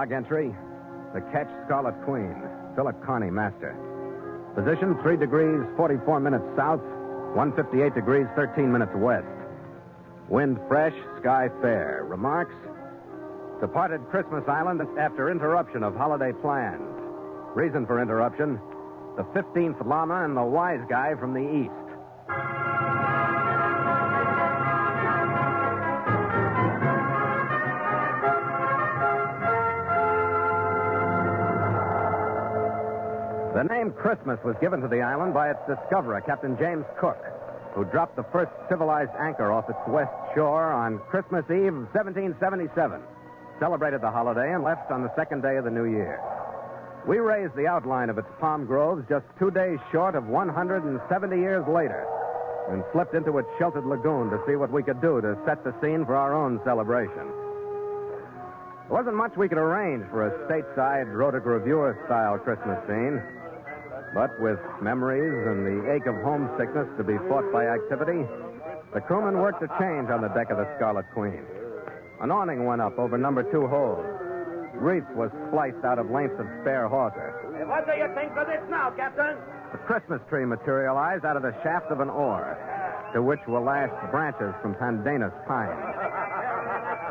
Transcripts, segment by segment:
log entry. The ketch, Scarlet Queen. Philip Carney, master. Position, 3 degrees, 44 minutes south, 158 degrees, 13 minutes west. Wind fresh, sky fair. Remarks? Departed Christmas Island after interruption of holiday plans. Reason for interruption, the 15th Lama and the wise guy from the east. The name Christmas was given to the island by its discoverer, Captain James Cook, who dropped the first civilized anchor off its west shore on Christmas Eve of 1777, celebrated the holiday, and left on the second day of the new year. We raised the outline of its palm groves just 2 days short of 170 years later and slipped into its sheltered lagoon to see what we could do to set the scene for our own celebration. There wasn't much we could arrange for a stateside Rhotic Reviewer-style Christmas scene. But with memories and the ache of homesickness to be fought by activity, the crewmen worked a change on the deck of the Scarlet Queen. An awning went up over number 2 hold. Wreath was spliced out of lengths of spare hawser. Hey, what do you think of this now, Captain? A Christmas tree materialized out of the shaft of an oar, to which were lashed branches from pandanus pine.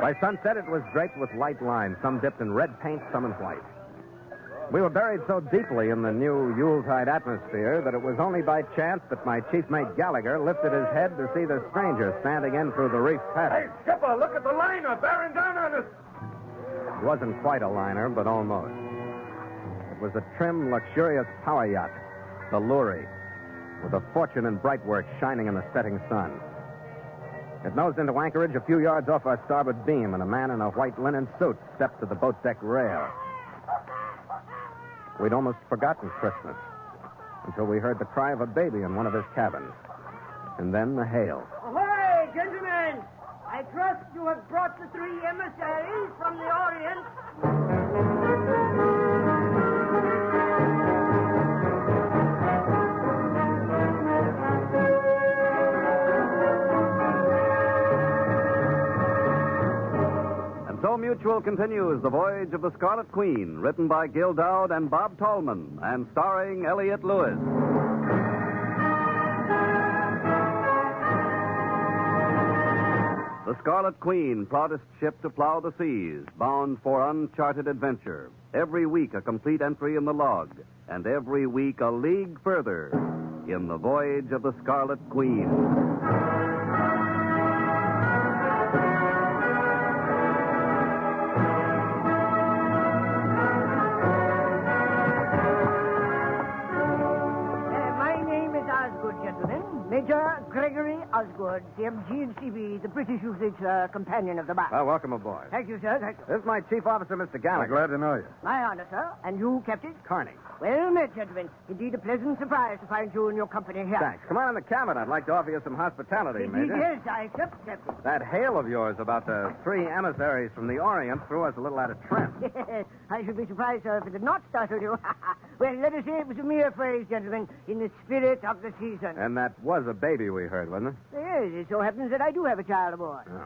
By sunset, it was draped with light lines, some dipped in red paint, some in white. We were buried so deeply in the new Yuletide atmosphere that it was only by chance that my chief mate Gallagher lifted his head to see the stranger standing in through the reef pattern. Hey, skipper, look at the liner bearing down on us. It wasn't quite a liner, but almost. It was a trim, luxurious power yacht, the Lurie, with a fortune in bright work shining in the setting sun. It nosed into anchorage a few yards off our starboard beam, and a man in a white linen suit stepped to the boat deck rail. We'd almost forgotten Christmas until we heard the cry of a baby in one of his cabins. And then the hail. Ahoy, gentlemen! I trust you have brought the 3 emissaries from the Orient. So Mutual continues The Voyage of the Scarlet Queen, written by Gil Dowd and Bob Tallman, and starring Elliott Lewis. The Scarlet Queen, proudest ship to plow the seas, bound for uncharted adventure. Every week a complete entry in the log, and every week a league further in The Voyage of the Scarlet Queen. Major Gregory Osgood, CMG&CB, the British usage companion of the bar. Well, welcome aboard. Thank you, sir. Thank you. This is my chief officer, Mr. Gallagher. Glad to know you. My honor, sir. And you, Captain? Carney. Well met, gentlemen. Indeed, a pleasant surprise to find you and your company here. Thanks. Come on in the cabin. I'd like to offer you some hospitality, Indeed, Major. yes, I accept, Captain. That hail of yours about the 3 emissaries from the Orient threw us a little out of trim. I should be surprised, sir, if it did not startle you. Well, let us say it was a mere phrase, gentlemen, in the spirit of the season. And that was a baby we heard, wasn't it? Yes, it so happens that I do have a child aboard. Oh.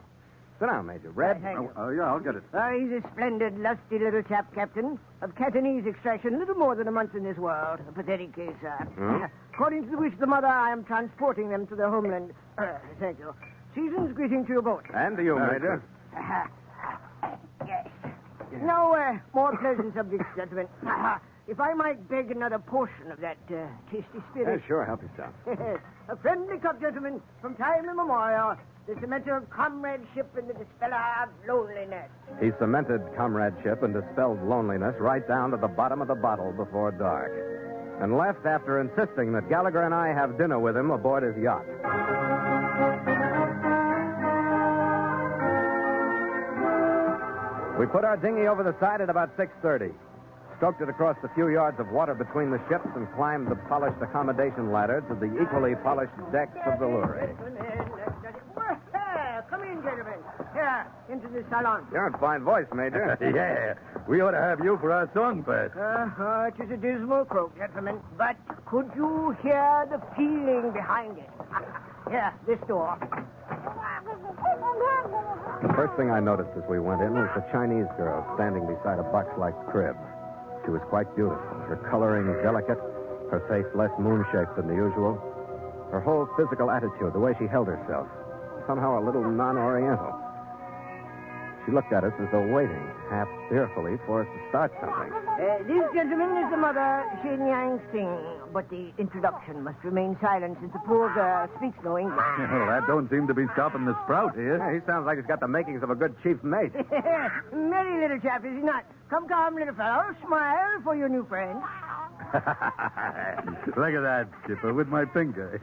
Sit down, Major. Red? Thank you. Yeah, I'll get it. He's a splendid, lusty little chap, Captain, of Catanese extraction, little more than a month in this world. A pathetic case, sir. Hmm? According to the wish of the mother, I am transporting them to their homeland. Thank you. Season's greeting to your boat. And to you, Major. Yes. Now, more pleasant subjects, gentlemen. If I might beg another portion of that tasty spirit. Yeah, sure. Help yourself. A friendly cup, gentlemen, from time immemorial. The cementer of comradeship and the dispeller of loneliness. He cemented comradeship and dispelled loneliness right down to the bottom of the bottle before dark. And left after insisting that Gallagher and I have dinner with him aboard his yacht. We put our dinghy over the side at about 6:30. Stroked it across the few yards of water between the ships and climbed the polished accommodation ladder to the equally polished decks of the Lurie. Come in, gentlemen. Here, into the salon. You're in fine voice, Major. Yeah, we ought to have you for our song, Pat. It is a dismal croak, gentlemen. But could you hear the feeling behind it? Here, this door. The first thing I noticed as we went in was the Chinese girl standing beside a box-like crib. She was quite beautiful, her coloring delicate, her face less moon-shaped than the usual. Her whole physical attitude, the way she held herself, somehow a little non-oriental. She looked at us as though waiting, half fearfully, for us to start something. This gentleman is the mother, Shin Yang Sing, but the introduction must remain silent since the poor girl speaks no English. Well, that don't seem to be stopping the sprout here. Yeah, he sounds like he's got the makings of a good chief mate. Merry little chap, is he not? Come, little fellow, smile for your new friend. Look at that, Skipper, with my finger.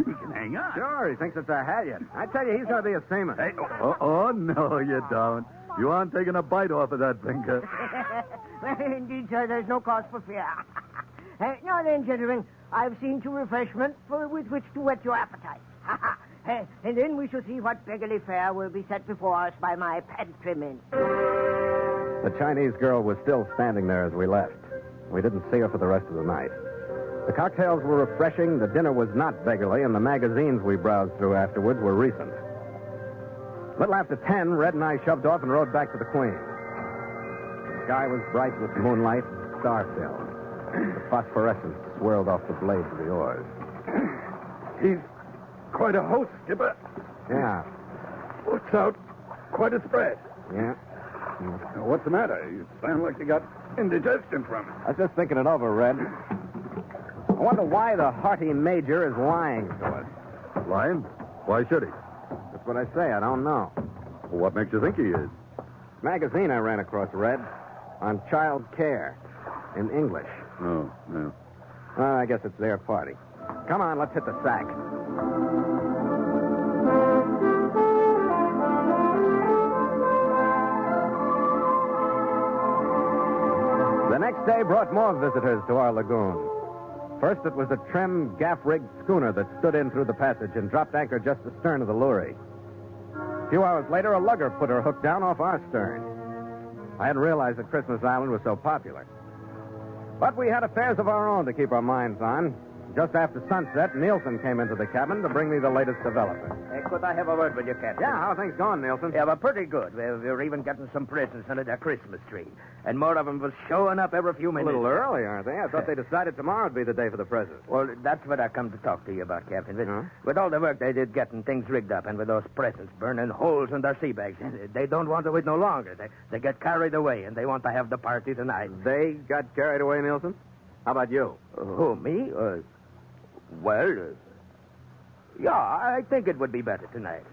You can hang on. Sure, he thinks it's a halyard. I tell you, he's going to be a seaman. Hey, oh, no, you don't. You aren't taking a bite off of that finger. Well, indeed, sir, there's no cause for fear. Now then, gentlemen, I've seen to refreshment with which to whet your appetite. And then we shall see what beggarly fare will be set before us by my pantry men. The Chinese girl was still standing there as we left. We didn't see her for the rest of the night. The cocktails were refreshing, the dinner was not beggarly, and the magazines we browsed through afterwards were recent. A little after 10, Red and I shoved off and rode back to the Queen. The sky was bright with moonlight, star-filled. The phosphorescence swirled off the blades of the oars. He's quite a host, Skipper. Yeah. Puts out quite a spread. Yeah. What's the matter? You sound like you got indigestion from it. I was just thinking it over, Red. I wonder why the hearty major is lying to us. Lying? Why should he? That's what I say. I don't know. Well, what makes you think he is? Magazine I ran across, Red, on child care in English. Oh, no. Well, I guess it's their party. Come on, let's hit the sack. The next day brought more visitors to our lagoon. First, it was a trim, gaff-rigged schooner that stood in through the passage and dropped anchor just astern of the Lurie. A few hours later, a lugger put her hook down off our stern. I hadn't realized that Christmas Island was so popular. But we had affairs of our own to keep our minds on. Just after sunset, Nielsen came into the cabin to bring me the latest development. Could I have a word with you, Captain? Yeah, how are things going, Nielsen? Yeah, well, pretty good. We're even getting some presents under the Christmas tree. And more of them was showing up every few A minutes. little early, aren't they? I thought they decided tomorrow would be the day for the presents. Well, that's what I come to talk to you about, Captain. With all the work they did getting things rigged up and with those presents burning holes in their sea bags, they don't want to wait no longer. They get carried away and they want to have the party tonight. They got carried away, Nielsen? How about you? Who, me? Yeah, I think it would be better tonight.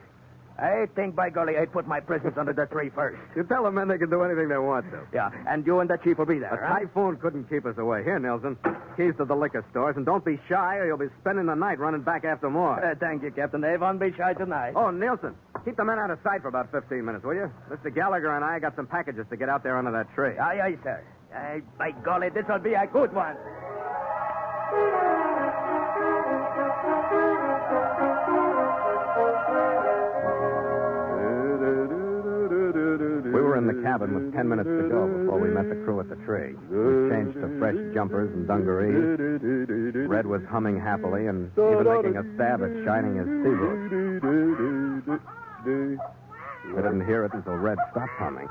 I think, by golly, I'd put my presents under the tree first. You tell the men they can do anything they want to. Yeah, and you and the chief will be there, A huh? typhoon couldn't keep us away. Here, Nielsen, keys to the liquor stores, and don't be shy or you'll be spending the night running back after more. Thank you, Captain. They won't be shy tonight. Oh, Nielsen, keep the men out of sight for about 15 minutes, will you? Mr. Gallagher and I got some packages to get out there under that tree. Aye, aye, sir. By golly, this'll be a good one. We were in the cabin with 10 minutes to go before we met the crew at the tree. We changed to fresh jumpers and dungarees. Red was humming happily and even making a stab at shining his sea boots. I didn't hear it until Red stopped humming.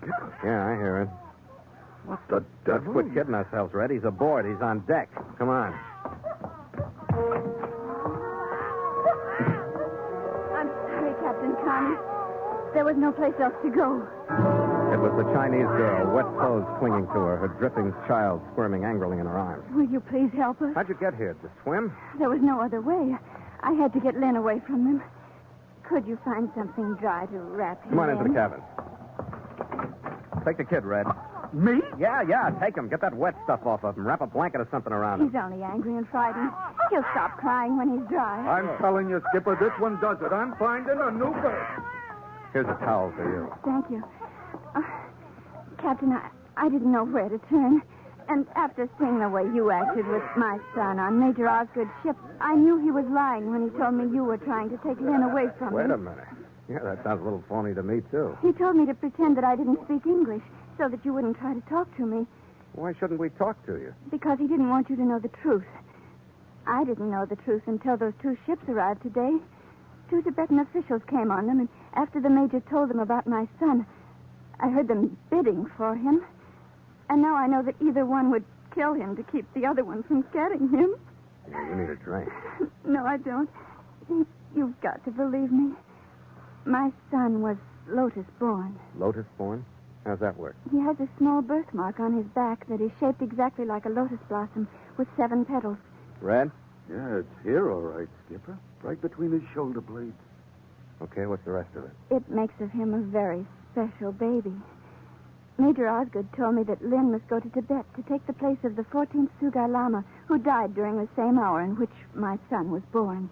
Skipper, Yeah, I hear it. what the Let's devil? quit kidding ourselves, Red. He's aboard. He's on deck. Come on. I'm sorry, Captain Connie. There was no place else to go. It was the Chinese girl, wet clothes clinging to her, her dripping child squirming angrily in her arms. Will you please help us? How'd you get here? To swim? There was no other way. I had to get Lynn away from them. Could you find something dry to wrap him Come on into the in? cabin. Take the kid, Red. Me? Yeah, take him. Get that wet stuff off of him. Wrap a blanket or something around him. He's only angry and frightened. He'll stop crying when he's dry. I'm telling you, Skipper, this one does it. I'm finding a new berth. Here's a towel for you. Thank you. Captain, I didn't know where to turn. And after seeing the way you acted with my son on Major Osgood's ship, I knew he was lying when he told me you were trying to take Lynn away from Wait me. a minute. Yeah, that sounds a little phony to me, too. He told me to pretend that I didn't speak English so that you wouldn't try to talk to me, Why shouldn't we talk to you? because he didn't want you to know the truth. I didn't know the truth until those two ships arrived today. Two Tibetan officials came on them, After the Major told them about my son, I heard them bidding for him. And now I know that either one would kill him to keep the other one from getting him. Yeah, you need a drink. No, I don't. You've got to believe me. My son was Lotus born. Lotus born? How's that work? He has a small birthmark on his back that is shaped exactly like a lotus blossom with 7 petals. Red? Yeah, it's here, all right, Skipper. Right between his shoulder blades. Okay, what's the rest of it? It makes of him a very special baby. Major Osgood told me that Lynn must go to Tibet to take the place of the 14th Sugai Lama, who died during the same hour in which my son was born.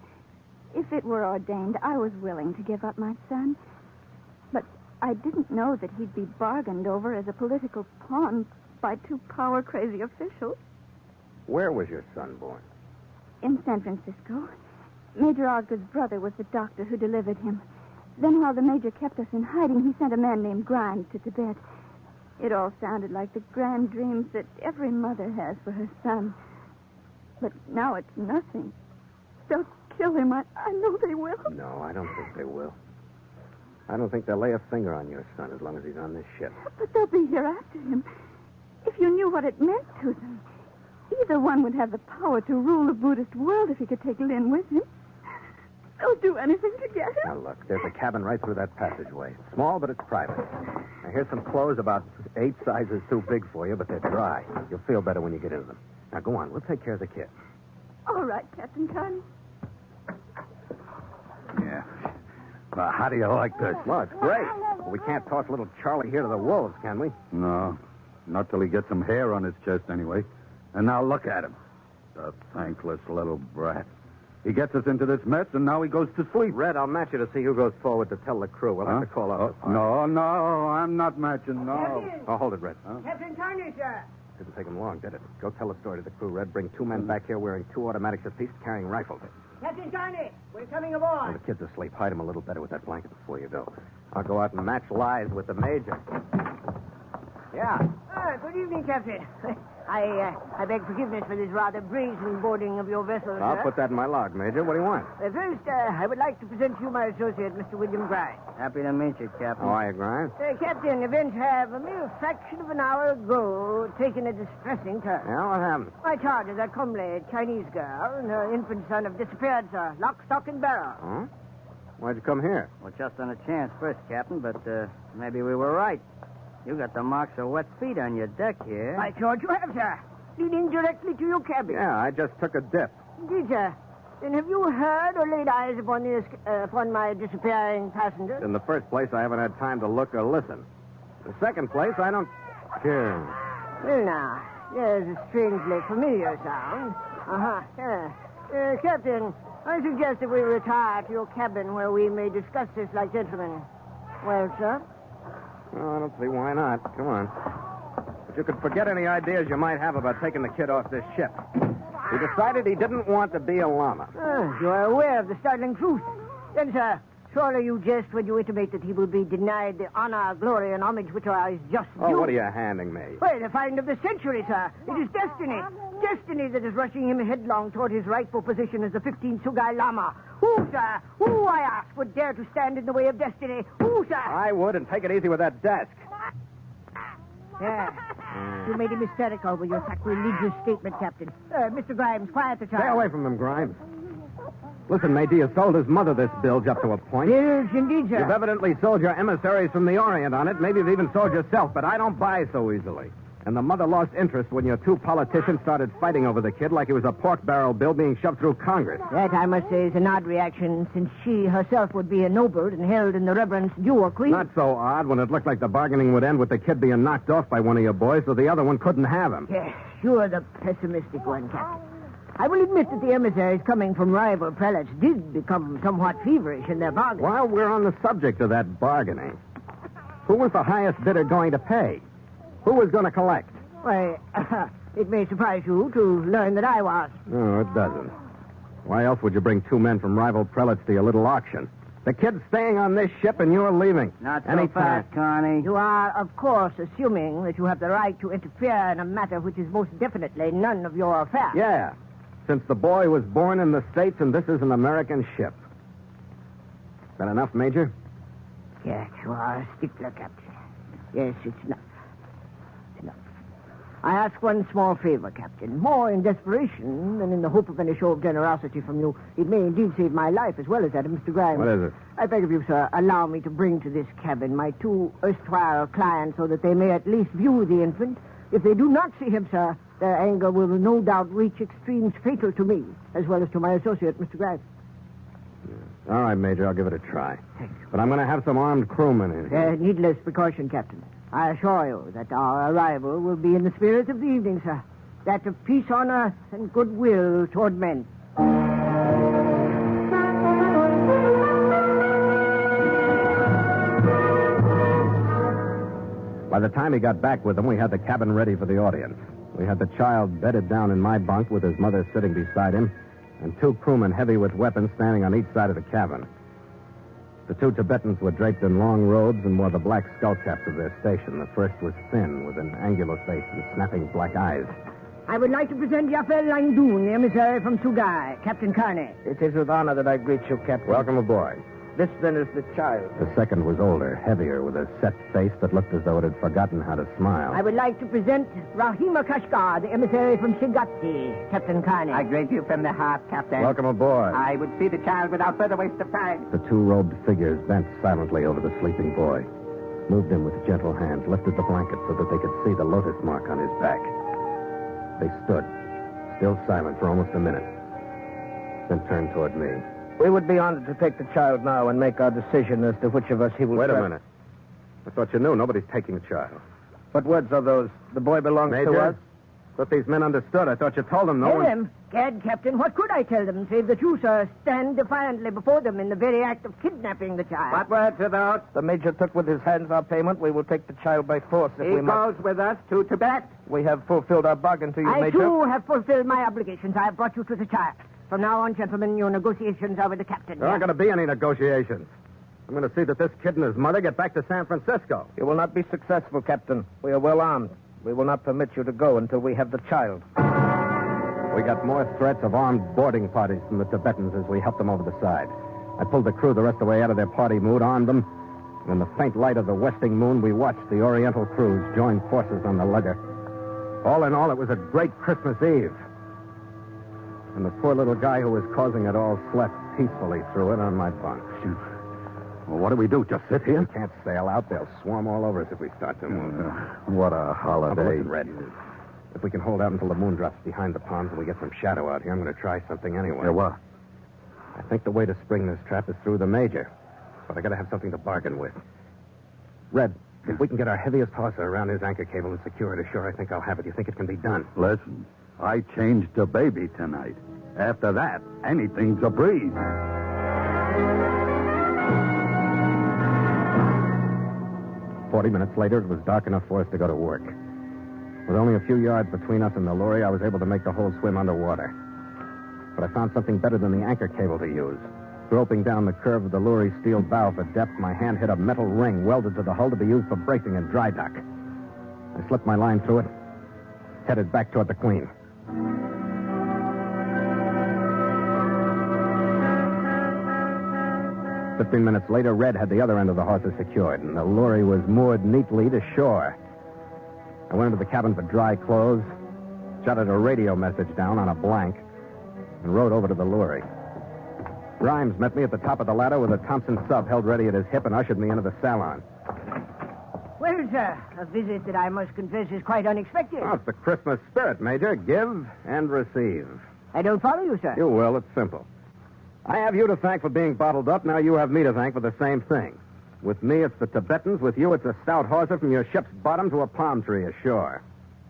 If it were ordained, I was willing to give up my son. But I didn't know that he'd be bargained over as a political pawn by 2 power-crazy officials. Where was your son born? In San Francisco. Major Osgood's brother was the doctor who delivered him. Then while the Major kept us in hiding, he sent a man named Grimes to Tibet. It all sounded like the grand dreams that every mother has for her son. But now it's nothing. They'll kill him. I know they will. No, I don't think they will. I don't think they'll lay a finger on your son as long as he's on this ship. But they'll be here after him. If you knew what it meant to them. Either one would have the power to rule the Buddhist world if he could take Lynn with him. They'll do anything to get him. Now, look, there's a cabin right through that passageway. Small, but it's private. Now, here's some clothes about 8 sizes too big for you, but they're dry. You'll feel better when you get into them. Now, go on. We'll take care of the kid. All right, Captain Connie. Yeah. Well, how do you like this? Well, it's great. But we can't toss little Charlie here to the wolves, can we? No. Not till he gets some hair on his chest, anyway. And now look at him. The thankless little brat. He gets us into this mess, and now he goes to sleep. Red, I'll match you to see who goes forward to tell the crew. We'll have to call off the party. No, I'm not matching, no. Captain! Oh, hold it, Red. Captain Connie, sir. Didn't take him long, did it? Go tell the story to the crew, Red. Bring 2 men back here wearing 2 automatics apiece, carrying rifles. Captain Connie, we're coming Well, aboard. the kid's asleep. Hide him a little better with that blanket before you go. I'll go out and match lies with the Major. Yeah. Good evening, Captain. I beg forgiveness for this rather brazen boarding of your vessel, I'll sir. put that in my log, Major. What do you want? First, I would like to present to you my associate, Mr. William Grimes. Happy to meet you, Captain. How are you, Grimes? Captain, events have a mere fraction of an hour ago taken a distressing turn. Yeah, what happened? My charge is that comely Chinese girl and her infant son have disappeared, sir. Lock, stock, and barrel. Huh? Why'd you come here? Well, just on a chance first, Captain, but maybe we were right. You got the marks of wet feet on your deck here. By George, you have, sir. Leading directly to your cabin. Yeah, I just took a dip. Indeed, sir. Then have you heard or laid eyes upon my disappearing passenger? In the first place, I haven't had time to look or listen. In the second place, I don't... Here. Well, now, there's a strangely familiar sound. Captain, I suggest that we retire to your cabin where we may discuss this like gentlemen. Well, sir? Well, I don't see why not. Come on. But you could forget any ideas you might have about taking the kid off this ship. He decided he didn't want to be a llama. You are aware of the startling truth. Then, sir, surely you jest when you intimate that he will be denied the honor, glory, and homage which are his just due. Oh, what are you handing me? Well, the find of the century, sir. It is destiny. Destiny that is rushing him headlong toward his rightful position as the 15th Sugai Lama. Who, sir? Who, I ask, would dare to stand in the way of destiny? Who, sir? I would, and take it easy with that desk. Yeah. You made him hysterical with your sacrilegious statement, Captain. Mr. Grimes, quiet the child. Stay away from him, Grimes. Listen, Major, you sold his mother this bilge up to a point. Bilge, indeed, sir. You've evidently sold your emissaries from the Orient on it. Maybe you've even sold yourself, but I don't buy so easily. And the mother lost interest when your 2 politicians started fighting over the kid like he was a pork barrel bill being shoved through Congress. That, I must say, is an odd reaction, since she herself would be ennobled and held in the reverence due a queen. Not so odd when it looked like the bargaining would end with the kid being knocked off by one of your boys, so the other one couldn't have him. Yes, you're the pessimistic one, Captain. I will admit that the emissaries coming from rival prelates did become somewhat feverish in their bargain. While we're on the subject of that bargaining, who was the highest bidder going to pay? Who was going to collect? Why, it may surprise you to learn that I was. No, it doesn't. Why else would you bring 2 men from rival prelates to your little auction? The kid's staying on this ship and you're leaving. Not so fast, Connie. You are, of course, assuming that you have the right to interfere in a matter which is most definitely none of your affair. Yeah, since the boy was born in the States and this is an American ship. Is that enough, Major? Yeah, you are a stickler, Captain. Yes, it's enough. Enough. I ask one small favor, Captain. More in desperation than in the hope of any show of generosity from you. It may indeed save my life as well as that of Mr. Grimes. What is it? I beg of you, sir, allow me to bring to this cabin my 2 erstwhile clients so that they may at least view the infant. If they do not see him, sir, their anger will no doubt reach extremes fatal to me, as well as to my associate, Mr. Grimes. All right, Major, I'll give it a try. But I'm going to have some armed crewmen in here. Needless precaution, Captain. I assure you that our arrival will be in the spirit of the evening, sir. That of peace on earth and goodwill toward men. By the time he got back with them, we had the cabin ready for the audience. We had the child bedded down in my bunk with his mother sitting beside him, and 2 crewmen heavy with weapons standing on each side of the cabin. The 2 Tibetans were draped in long robes and wore the black skull caps of their station. The first was thin, with an angular face and snapping black eyes. I would like to present Yafel Langdoon, the emissary from Sugai, Captain Carney. It is with honor that I greet you, Captain. Welcome aboard. This, then, is the child. The second was older, heavier, with a set face that looked as though it had forgotten how to smile. I would like to present Rahima Kashgar, the emissary from Shigati, Captain Carney. I greet you from the heart, Captain. Welcome aboard. I would see the child without further waste of time. The 2 robed figures bent silently over the sleeping boy, moved him with gentle hands, lifted the blanket so that they could see the lotus mark on his back. They stood, still silent for almost a minute, then turned toward me. We would be honored to take the child now and make our decision as to which of us he will... Wait a minute. I thought you knew nobody's taking the child. What words are those? The boy belongs Major, to us? thought these men understood. I thought you told them no Tell one... them? Gad, Captain, what could I tell them, save that you, sir, stand defiantly before them in the very act of kidnapping the child? What words are those? The Major took with his hands our payment. We will take the child by force if He we must. goes with us to Tibet. We have fulfilled our bargain to you, I, Major. too, have fulfilled my obligations. I have brought you to the child. From now on, gentlemen, your negotiations are with the captain. There aren't going to be any negotiations. I'm going to see that this kid and his mother get back to San Francisco. You will not be successful, Captain. We are well armed. We will not permit you to go until we have the child. We got more threats of armed boarding parties from the Tibetans as we helped them over the side. I pulled the crew the rest of the way out of their party mood, armed them, and in the faint light of the westing moon, we watched the Oriental crews join forces on the lugger. All in all, it was a great Christmas Eve. And the poor little guy who was causing it all slept peacefully through it on my bunk. Shoot. Well, what do we do? Just sit here? We can't sail out. They'll swarm all over us if we start to move. What a Now, holiday. listen, Red. If we can hold out until the moon drops behind the palms and we get some shadow out here, I'm going to try something anyway. Yeah, what? I think the way to spring this trap is through the Major. But I got to have something to bargain with. Red, if we can get our heaviest hawser around his anchor cable and secure it ashore, I think I'll have it. You think it can be done? Listen, I changed the baby tonight. After that, anything's a breeze. 40 minutes later, it was dark enough for us to go to work. With only a few yards between us and the lorry, I was able to make the whole swim underwater. But I found something better than the anchor cable to use. Groping down the curve of the lorry's steel bow for depth, my hand hit a metal ring welded to the hull to be used for bracing in dry dock. I slipped my line through it, headed back toward the Queen. "15 minutes later, Red had the other end of the hawser secured, and the lorry was moored neatly to shore. I went into the cabin for dry clothes, jotted a radio message down on a blank, and rode over to the lorry. Grimes met me at the top of the ladder with a Thompson sub held ready at his hip and ushered me into the salon. Well, sir, a visit that I must confess is quite unexpected. Oh, it's the Christmas spirit, Major. Give and receive. I don't follow you, sir. You will. It's simple. I have you to thank for being bottled up. Now you have me to thank for the same thing. With me, it's the Tibetans. With you, it's a stout hawser from your ship's bottom to a palm tree ashore.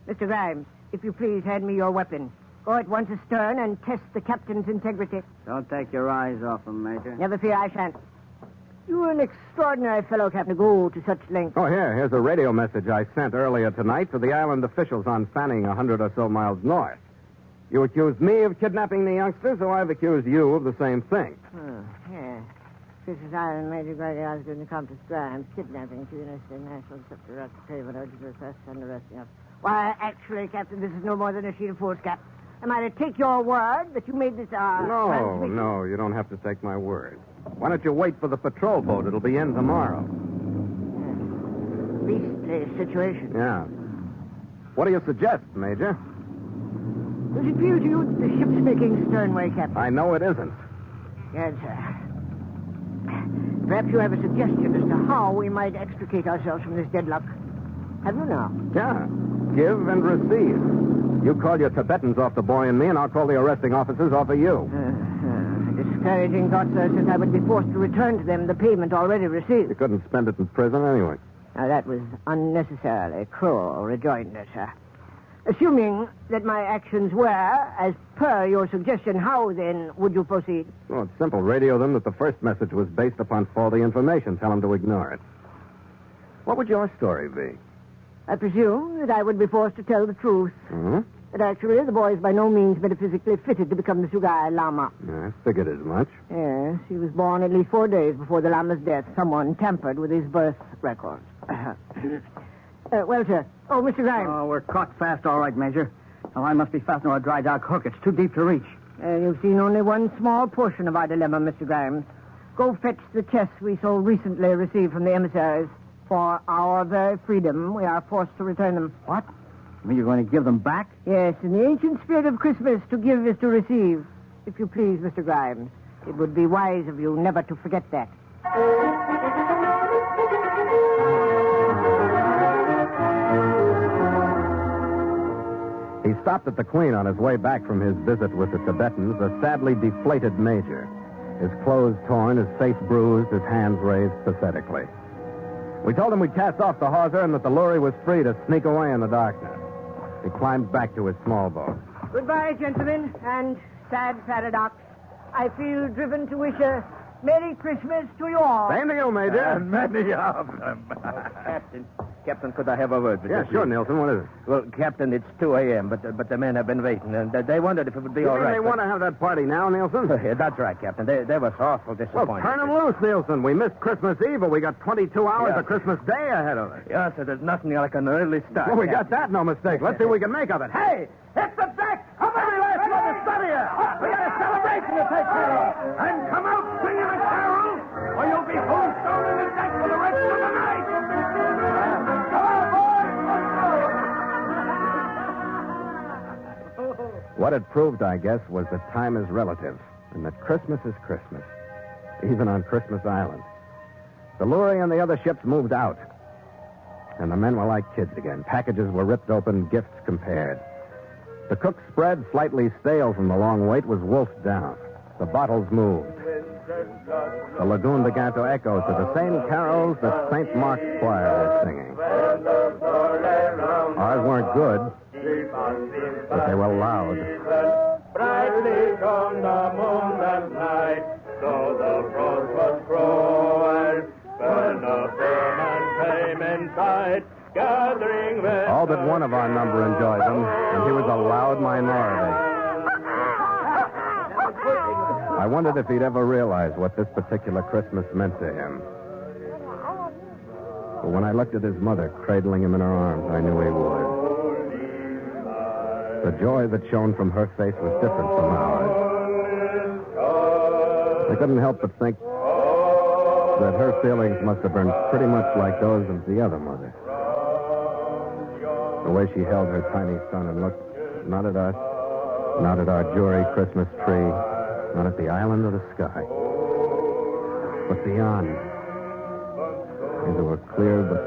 Mr. Grimes, if you please, hand me your weapon. Go at once astern and test the captain's integrity. Don't take your eyes off him, Major. Never fear, I shan't. You're an extraordinary fellow, Captain, to go to such lengths. Oh, here's a radio message I sent earlier tonight to the island officials on Fanning, 100 or so miles north. You accused me of kidnapping the youngster, so I've accused you of the same thing. Yeah. Christmas Island, Major Grady Osgood and Countess Grimes, kidnapping two national scepter favor urgent request and arresting us. Why, actually, Captain, this is no more than a sheet of foolscap. Am I to take your word that you made this, transmission? No, you don't have to take my word. Why don't you wait for the patrol boat? It'll be in tomorrow. beastly situation. Yeah. What do you suggest, Major? Does it feel to you that the ship's making sternway, Captain? I know it isn't. Yes, sir. Perhaps you have a suggestion as to how we might extricate ourselves from this deadlock. Have you now? Yeah. Give and receive. You call your Tibetans off the boy and me, and I'll call the arresting officers off of you. Discouraging thought, sir, since I would be forced to return to them the payment already received. You couldn't spend it in prison anyway. Now, that was unnecessarily cruel rejoinder, sir. Assuming that my actions were as per your suggestion, how, then, would you proceed? Well, it's simple. Radio them that the first message was based upon faulty information. Tell them to ignore it. What would your story be? I presume that I would be forced to tell the truth. Hmm? That actually the boy is by no means metaphysically fitted to become the Sugai Lama. Yeah, I figured as much. Yes, he was born at least 4 days before the Lama's death. Someone tampered with his birth records. Well, sir. Oh, Mr. Grimes. Oh, we're caught fast, all right, Major. Now, I must be fastened to a dry dock hook. It's too deep to reach. You've seen only one small portion of our dilemma, Mr. Grimes. Go fetch the chests we so recently received from the emissaries. For our very freedom, we are forced to return them. What? I mean, you're going to give them back? Yes, in the ancient spirit of Christmas, to give is to receive. If you please, Mr. Grimes, it would be wise of you never to forget that. He stopped at the Queen on his way back from his visit with the Tibetans, a sadly deflated major. His clothes torn, his face bruised, his hands raised pathetically. We told him we'd cast off the hawser and that the Lurie was free to sneak away in the darkness. He climbed back to his small boat. Goodbye, gentlemen, and sad paradox. I feel driven to wish a Merry Christmas to you all. Same to you, Major. And many of them. Captain, could I have a word with Yeah, you? sure, please? Nielsen. What is it? Well, Captain, it's 2 a.m., but the men have been waiting, and they wondered if it would be You all mean right. they want to have that party now, Nielsen? Yeah, that's right, Captain. They were awful Well, disappointed. turn them loose, Nielsen. We missed Christmas Eve, but we got 22 hours Yeah. of Christmas Day ahead of us. Yes, sir, there's nothing like an early start. Well, we got Captain. that, no mistake. Let's see what we can make of it. Hey, hit the deck! Come every last one to study it! We got a celebration to take care of. And come out singing a carol, or you'll be tombstone in the deck for the rest of the night. Come on, boys! What it proved, I guess, was that time is relative, and that Christmas is Christmas, even on Christmas Island. The Lurie and the other ships moved out, and the men were like kids again. Packages were ripped open, gifts compared. The cook's spread, slightly stale from the long wait, was wolfed down. The bottles moved. The lagoon began to echo to the same carols that St. Mark's choir was singing. Ours weren't good, but they were loud. Brightly shone the moon that night, though the frost was cruel. When the foeman came in sight, gathering men. All but one of our number enjoyed them, and he was a loud minority. I wondered if he'd ever realize what this particular Christmas meant to him. But when I looked at his mother cradling him in her arms, I knew he would. The joy that shone from her face was different from ours. I couldn't help but think that her feelings must have been pretty much like those of the other mother. The way she held her tiny son and looked not at us, not at our jury Christmas tree, not at the island or the sky, but beyond, into a clear but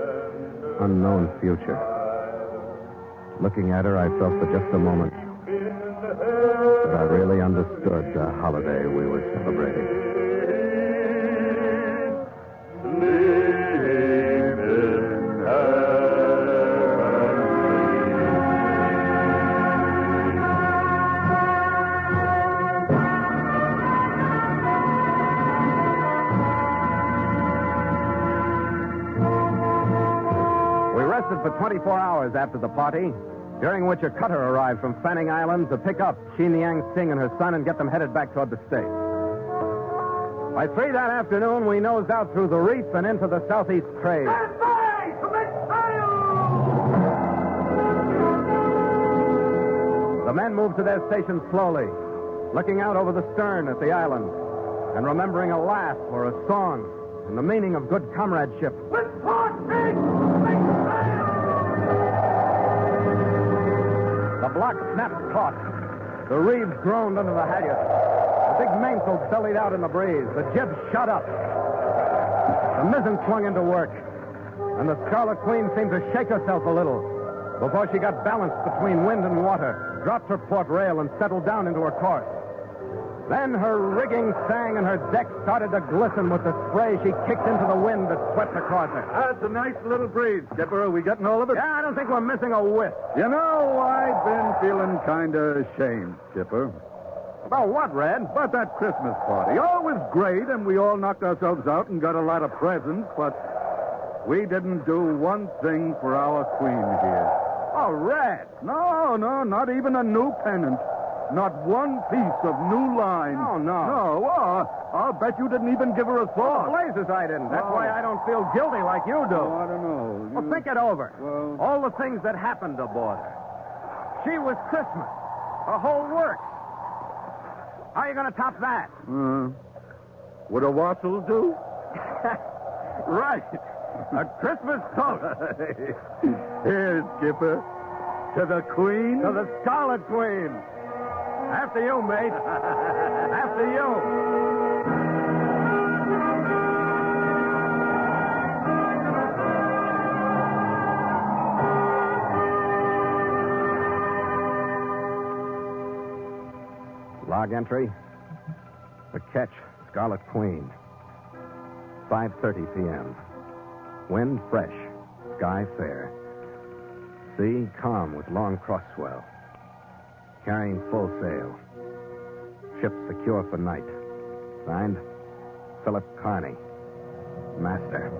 unknown future. Looking at her, I felt for just a moment that I really understood the holiday we were celebrating. We rested for 24 hours after the party, during which a cutter arrived from Fanning Island to pick up Xin Yang Sing and her son and get them headed back toward the States. By 3 that afternoon, we nosed out through the reef and into the southeast trade. The men moved to their stations slowly, looking out over the stern at the island and remembering a laugh or a song and the meaning of good comradeship. With 4 feet! block snapped taut. The reeds groaned under the halyards. The big mainsail bellied out in the breeze. The jib shot up. The mizzen swung into work. And the Scarlet Queen seemed to shake herself a little before she got balanced between wind and water, dropped her port rail, and settled down into her course. Then her rigging sang and her deck started to glisten with the spray she kicked into the wind that swept across her. That's a nice little breeze, Skipper. Are we getting all of it? Yeah, I don't think we're missing a whiff. You know, I've been feeling kind of ashamed, Skipper. About what, Red? About that Christmas party. Oh, it was great, and we all knocked ourselves out and got a lot of presents, but we didn't do one thing for our queen here. Oh, Red. No, not even a new pennant. Not one piece of new line. Oh, no. No, I'll bet you didn't even give her a thought. Blazes, I didn't. That's why I don't feel guilty like you do. Oh, I don't know. Well, think it over. Well- All the things that happened aboard her. She was Christmas. Her whole works. How are you going to top that? Would a wassail do? Right. A Christmas toast. Here, Skipper. To the Queen. To the Scarlet Queen. After you, mate. After you. Log entry. The Ketch, Scarlet Queen. 5:30 p.m. Wind fresh. Sky fair. Sea calm with long cross swell. Carrying full sail. Ship secure for night. Signed, Philip Carney, Master.